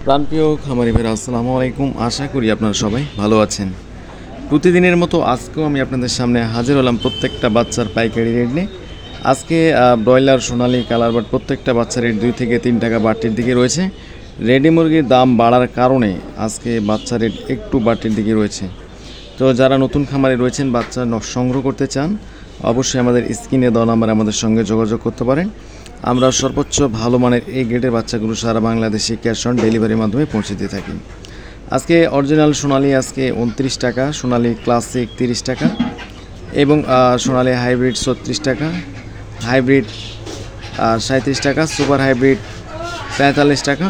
প্রাণপ্রিয় খামারি ভাইরা আসসালামু আলাইকুম। আশা করি আপনারা সবাই ভালো আছেন। প্রতিদিনের মতো আজকেও আমি আপনাদের সামনে হাজির হলাম প্রত্যেকটা বাচ্চার পাইকারি রেট নিয়ে। আজকে ব্রয়লার, সোনালী, কালার বাট প্রত্যেকটা বাচ্চার রেট 2 থেকে 3 টাকা বাড়তির দিকে রয়েছে। রেডি মুরগির দাম বাড়ার কারণে আজকে বাচ্চার রেট একটু বাড়তির দিকে রয়েছে। তো যারা নতুন খামারে রয়েছেন, বাচ্চা সংগ্রহ করতে চান, অবশ্যই আমাদের স্ক্রিনে দেওয়া নাম্বারে আমাদের সঙ্গে যোগাযোগ করতে পারেন। আমরা সর্বোচ্চ ভালো মানের এই গ্রেডের বাচ্চাগুলো সারা বাংলাদেশে ক্যাশ অন ডেলিভারির মাধ্যমে পৌঁছে দিয়ে থাকি। আজকে অরিজিনাল সোনালী আজকে 29 টাকা, সোনালী ক্লাসিক 30 টাকা এবং সোনালী হাইব্রিড 36 টাকা, হাইব্রিড 37 টাকা, সুপার হাইব্রিড 43 টাকা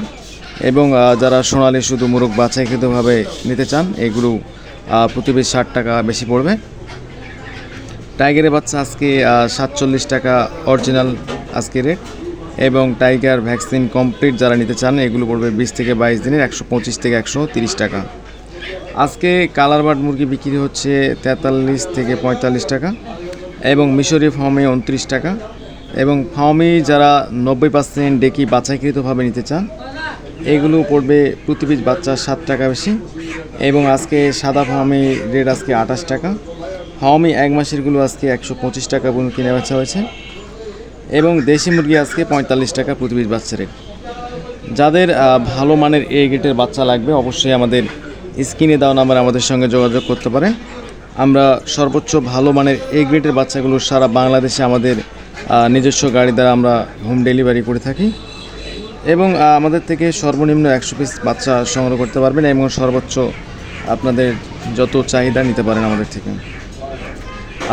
এবং যারা সোনালী শুধু মুরগ বাছাইকৃতভাবে নিতে চান, এগুলো প্রতি পিস 60 টাকা বেশি পড়বে। টাইগারের বাচ্চা আজকে 47 টাকা অরিজিনাল আজকে রেট এবং টাইগার ভ্যাকসিন কমপ্লিট যারা নিতে চান, এগুলো পড়বে 20 থেকে 22 দিনের 125 থেকে 130 টাকা। আজকে কালার বার্ড মুরগি বিক্রি হচ্ছে 43 থেকে 45 টাকা এবং মিশরি ফার্মে 29 টাকা এবং ফার্মে যারা 90% ডেকি বাছাইকৃতভাবে নিতে চান, এগুলো পড়বে প্রতি পিস বাচ্চা 7 টাকা বেশি এবং আজকে সাদা ফার্মে রেট আজকে 28 টাকা। ফার্মে 1 মাসেরগুলো আজকে 125 টাকা পর্যন্ত কিনে বেচা হয়েছে এবং দেশি মুরগি আজকে 45 টাকা প্রতি পিস বাচ্চা রেট। যাদের ভালো মানের এই গ্রেডের বাচ্চা লাগবে, অবশ্যই আমাদের স্ক্রিনে দেওয়া নাম্বারে আমাদের সঙ্গে যোগাযোগ করতে পারেন। আমরা সর্বোচ্চ ভালো মানের এই গ্রেডের বাচ্চাগুলো সারা বাংলাদেশে আমাদের নিজস্ব গাড়ি দ্বারা আমরা হোম ডেলিভারি করে থাকি এবং আমাদের থেকে সর্বনিম্ন 100 পিস বাচ্চা সংগ্রহ করতে পারবেন এবং সর্বোচ্চ আপনাদের যত চাহিদা নিতে পারেন আমাদের থেকে।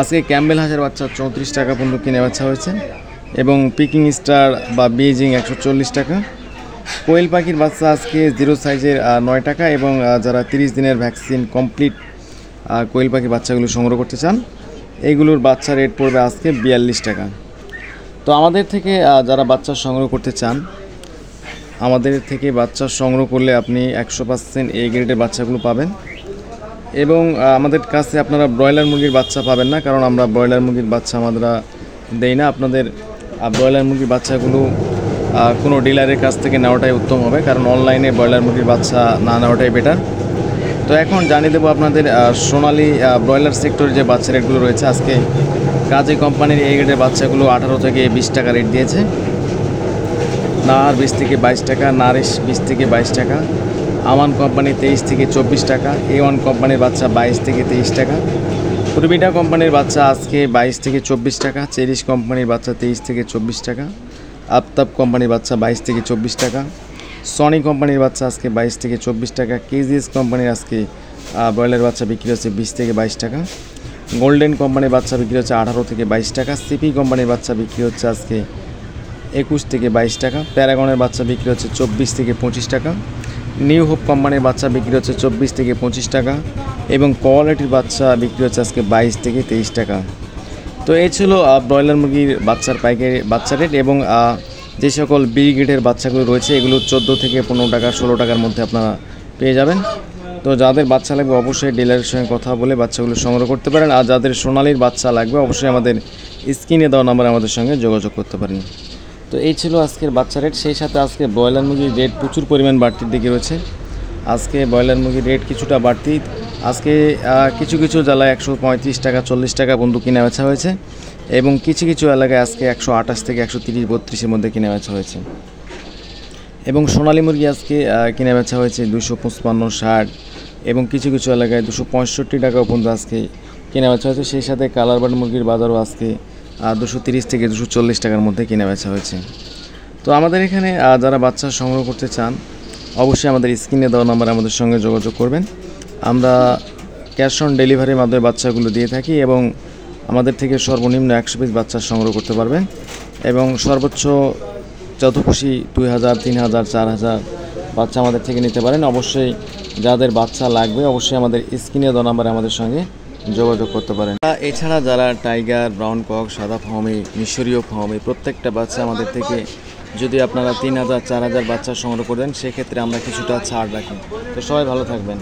আজকে ক্যাম্বেল হাঁসের বাচ্চা 34 টাকা পর্যন্ত কিনে বেচা হয়েছে এবং পিকিং স্টার বা বেজিং 140 টাকা। কোয়েল পাখির বাচ্চা আজকে 0 সাইজের 9 টাকা এবং যারা 30 দিনের ভ্যাকসিন কমপ্লিট কোয়েল পাখির বাচ্চাগুলো সংগ্রহ করতে চান, এইগুলোর বাচ্চা রেট পড়বে আজকে 42 টাকা। তো আমাদের থেকে যারা বাচ্চা সংগ্রহ করতে চান, আমাদের থেকে বাচ্চা সংগ্রহ করলে আপনি 100% এই গ্রেডের বাচ্চাগুলো পাবেন এবং আমাদের কাছে আপনারা ব্রয়লার মুরগির বাচ্চা পাবেন না, কারণ আমরা ব্রয়লার মুরগির বাচ্চা আমরা দেই না। আপনাদের ব্রয়লার মুরগির বাচ্চাগুলো কোনো ডিলারের কাছ থেকে নেওয়াটাই উত্তম হবে, কারণ অনলাইনে ব্রয়লার মুরগির বাচ্চা না নেওয়াটাই বেটার। তো এখন জানিয়ে দেবো আপনাদের সোনালী ব্রয়লার সেক্টরে যে বাচ্চা রেটগুলো রয়েছে। আজকে কাজী কোম্পানির এই গ্রেডের বাচ্চাগুলো 18 থেকে 20 টাকা রেট দিয়েছে, নাহার 20 থেকে 22 টাকা, নারিশ 20 থেকে 22 টাকা, আমান কোম্পানি 23 থেকে 24 টাকা, A1 কোম্পানির বাচ্চা 22 থেকে 23 টাকা, পূর্বিটা কোম্পানির বাচ্চা আজকে 22 থেকে 24 টাকা, চেরিশ কোম্পানির বাচ্চা 23 থেকে 24 টাকা, আফতাব কোম্পানির বাচ্চা 22 থেকে 24 টাকা, সনি কোম্পানির বাচ্চা আজকে 22 থেকে 24 টাকা, কেজিএস কোম্পানির আজকে ব্রয়লার বাচ্চা বিক্রি হচ্ছে 20 থেকে 22 টাকা, গোল্ডেন কোম্পানির বাচ্চা বিক্রি হচ্ছে 18 থেকে 22 টাকা, সিপি কোম্পানির বাচ্চা বিক্রি হচ্ছে আজকে 21 থেকে 22 টাকা, প্যারাগনের বাচ্চা বিক্রি হচ্ছে 24 থেকে 25 টাকা, নিউ হোপ কোম্পানির বাচ্চা বিক্রি হচ্ছে 24 থেকে 25 টাকা এবং কোয়ালিটির বাচ্চা বিক্রি হচ্ছে আজকে 22 থেকে 23 টাকা। তো এই ছিল ব্রয়লার মুরগির বাচ্চার পাইকারি বাচ্চা রেট এবং যে সকল বি গ্রেডের বাচ্চাগুলো রয়েছে, এগুলো 14 থেকে 15 টাকা 16 টাকার মধ্যে আপনারা পেয়ে যাবেন। তো যাদের বাচ্চা লাগবে অবশ্যই ডিলারের সঙ্গে কথা বলে বাচ্চাগুলো সংগ্রহ করতে পারেন, আর যাদের সোনালীর বাচ্চা লাগবে অবশ্যই আমাদের স্ক্রিনে দেওয়া নাম্বারে আমাদের সঙ্গে যোগাযোগ করতে পারেন। তো এই ছিল আজকের বাচ্চা রেট। সেই সাথে আজকে ব্রয়লার মুরগির রেট প্রচুর পরিমাণ বাড়তির দিকে রয়েছে। আজকে ব্রয়লার মুরগির রেট কিছুটা বাড়তি, আজকে কিছু কিছু জেলায় 135 টাকা 40 টাকা বন্ধু কিনে বেচা হয়েছে এবং কিছু কিছু এলাকায় আজকে 128 থেকে 130-32-এর মধ্যে কিনে বেচা হয়েছে এবং সোনালী মুরগি আজকে কিনে বেচা হয়েছে 255-60 এবং কিছু কিছু এলাকায় 265 টাকা পর্যন্ত আজকে কিনে বেচা হয়েছে। সেই সাথে কালার বার্ড মুরগির বাজারও আজকে 230 থেকে 240 টাকার মধ্যে কিনে বেচা হয়েছে। তো আমাদের এখানে যারা বাচ্চা সংগ্রহ করতে চান, অবশ্যই আমাদের স্ক্রিনে দেওয়া নাম্বারে আমাদের সঙ্গে যোগাযোগ করবেন। আমরা ক্যাশ অন ডেলিভারির মাধ্যমে বাচ্চাগুলো দিয়ে থাকি এবং আমাদের থেকে সর্বনিম্ন 100 পিস বাচ্চা সংগ্রহ করতে পারবেন এবং সর্বোচ্চ যত খুশি 2000, 3000, 4000 বাচ্চা আমাদের থেকে নিতে পারেন। অবশ্যই যাদের বাচ্চা লাগবে অবশ্যই আমাদের স্ক্রিনে দেওয়া নাম্বারে আমাদের সঙ্গে যোগাযোগ করতে পারেন। এছাড়া যারা টাইগার, ব্রাউন কক, সাদা ফার্মে, মিশরীয় ফার্মে প্রত্যেকটা বাচ্চা আমাদের থেকে যদি আপনারা 3000, 4000 বাচ্চা সংগ্রহ করেন, সেক্ষেত্রে আমরা কিছুটা ছাড় রাখি। তো সবাই ভালো থাকবেন।